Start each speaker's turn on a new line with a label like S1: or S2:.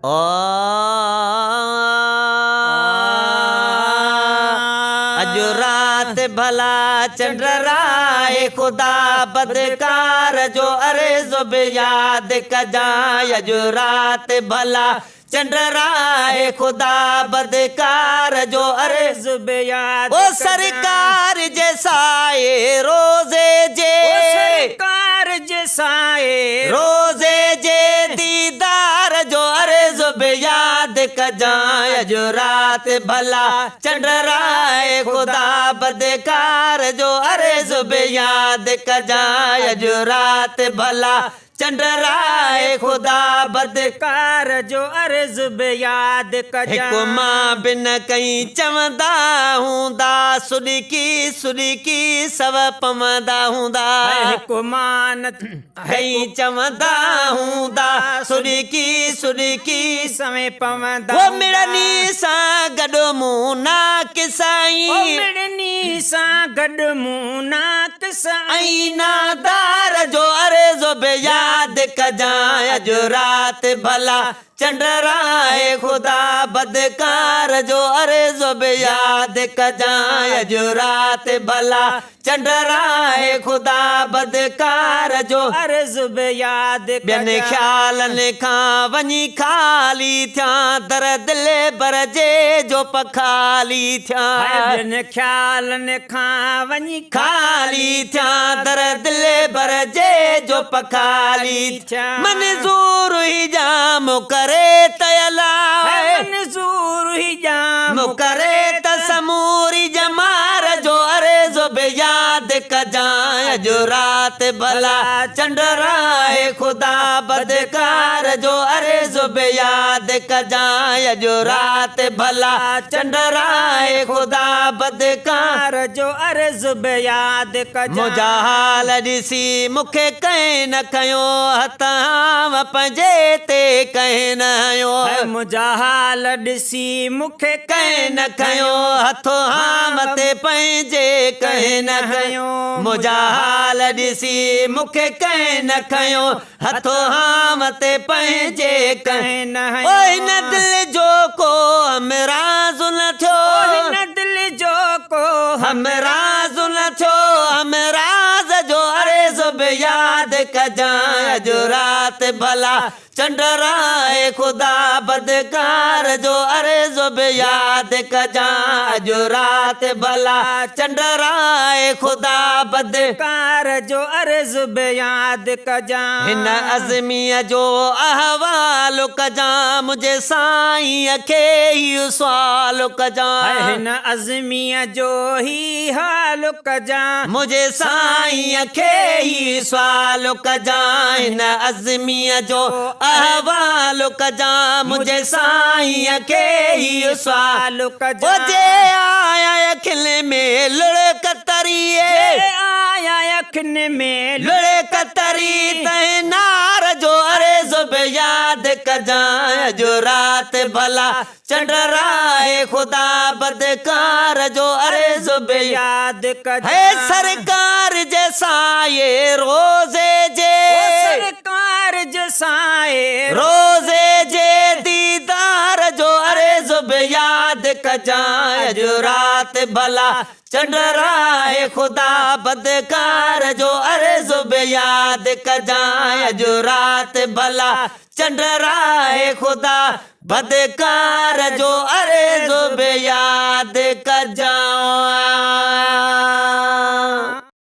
S1: ओ अजो रात भला चंडराए खुदा बदकार जो अर्ज़ बि याद कजां अजो रात भला चंडराए खुदा बदकार जो अर्ज़ बि याद ओ सरकार जे साए रोज़े जे
S2: सरकार जे साए
S1: रोज़े जे दीदार जो अर्ज़ बि याद कजां अजो रात भला चंडराए खुदा बदकार जो अर्ज़ बि याद कजां अजो रात भला चंडराए खुदा बदकार
S2: जो अर्ज़ बि याद कजां
S1: हिकु मां बिन कई चवंदा हूंदा सुॾिकी सुॾिकी सव पवंदा हूंदा
S2: हिकु मान
S1: कई चवंदा हूंदा सुॾिकी सुॾिकी
S2: समय पवंदा
S1: वो मिड़नी सां गॾु मूं नाक साईं
S2: मिड़नी सां गॾु मूं नाक
S1: ऐं नादार जो अर्ज़ बि याद कजां अजो रात भला चंडराए खुदा बदकार जो अर्ज़ बि याद कजां अजो रात भला चंडराए खुदा बदकार जो
S2: अर्ज़ बि याद
S1: ॿियनि ख़्यालनि खां वञी खाली थियां दर दिले बरजे जो पखाली थियां
S2: ॿियनि ख़्यालनि खां वञी
S1: खाली थियां दर दिले बरजे जो पखाली
S2: थियां
S1: मंज़ूर ही जाम करे तयला
S2: मंज़ूर ही जाम
S1: करे त समूरी जमार जो अर्ज़ बि याद कजां अजो रात भला चंडराए खुदा बदकार जो अर्ज़ बि याद कजां अजो रात भला चंडराए खुदा बदकार
S2: जो अर्ज़ बि याद कजां
S1: मुंहिंजा हाल ॾिसी मूंखे कंहिं न खयो हथां पंहिंजे ते कंहिं न हयो
S2: मुंहिंजा हाल ॾिसी मूंखे
S1: कंहिं न खयो हथो हाम ते पंहिंजे कंहिं न खयो मुंहिंजा हाल ॾिसी मूंखे कंहिं न खयो हथो हाम ते पंहिंजे कंहिं
S2: न
S1: हिन दिलि जो को हमराज़ न थियो
S2: हिन दिलि जो को
S1: हमराज़ न थियो हमराज़ जो अर्ज़ बि याद कजां अजो रात भला चंडराए खुदा बदकार जो अर्ज़ बि याद कजां अजो रात भला चंडराए खुदा बदकार
S2: जो अर्ज़ बि याद कजां
S1: हिन अज़मीअ जो अहवाल कजां मुंहिंजे साईं खे ही सुवाल कजां
S2: हिन अज़मीअ जो ही हाल कजां
S1: मुंहिंजे साईं खे ही सुवाल कजां हिन अज़मीअ जो अहवाल कजां मुंहिंजे साईं खे ही सुवाल
S2: कजां
S1: जे आया अखियुनि में लुड़ कतरी
S2: आया अखियुनि में
S1: लुड़ कतरी तंहिं नार जो अर्ज़ बि याद कजां अजो रात भला चंडराए खुदा बदकार जो अर्ज़ बि
S2: याद कजां
S1: है सरकार जे साए रोज़े जे
S2: सरकार जे साए
S1: रोज़े जे दीदार जो अर्ज़ बि याद कजां अजो रात भला चंडराए खुदा बदकार जो अर्ज़ बि याद कजां अजो रात भला चंडराए खुदा बदकार जो अर्ज़ बि याद कजां।